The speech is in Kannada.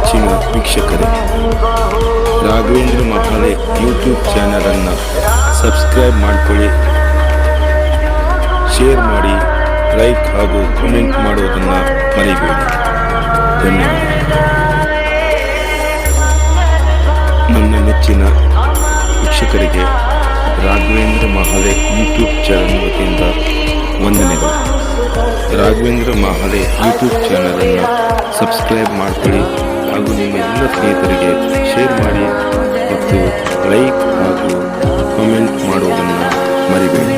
ನೆಚ್ಚಿನ ವೀಕ್ಷಕರೇ, ರಾಘವೇಂದ್ರ ಮಹಾಲೆ ಯೂಟ್ಯೂಬ್ ಚಾನಲನ್ನು ಸಬ್ಸ್ಕ್ರೈಬ್ ಮಾಡಿಕೊಳ್ಳಿ, ಶೇರ್ ಮಾಡಿ, ಲೈಕ್ ಹಾಗೂ ಕಮೆಂಟ್ ಮಾಡುವುದನ್ನು ಮರಿಬೇಡಿ. ಧನ್ಯವಾದ. ನನ್ನ ನೆಚ್ಚಿನ ವೀಕ್ಷಕರಿಗೆ ರಾಘವೇಂದ್ರ ಮಹಾಲೆ ಯೂಟ್ಯೂಬ್ ಚಾನಲ್ ವತಿಯಿಂದ ವಂದನೆಗಳು. ರಾಘವೇಂದ್ರ ಮಹಾಲೆ ಯೂಟ್ಯೂಬ್ ಚಾನಲನ್ನು ಸಬ್ಸ್ಕ್ರೈಬ್ ಮಾಡಿಕೊಳ್ಳಿ ಹಾಗೂ ನಿಮ್ಮ ಎಲ್ಲ ಸ್ನೇಹಿತರಿಗೆ ಶೇರ್ ಮಾಡಿ ಮತ್ತು ಲೈಕ್ ಹಾಗೂ ಕಮೆಂಟ್ ಮಾಡುವುದನ್ನು ಮರಿಬೇಡಿ.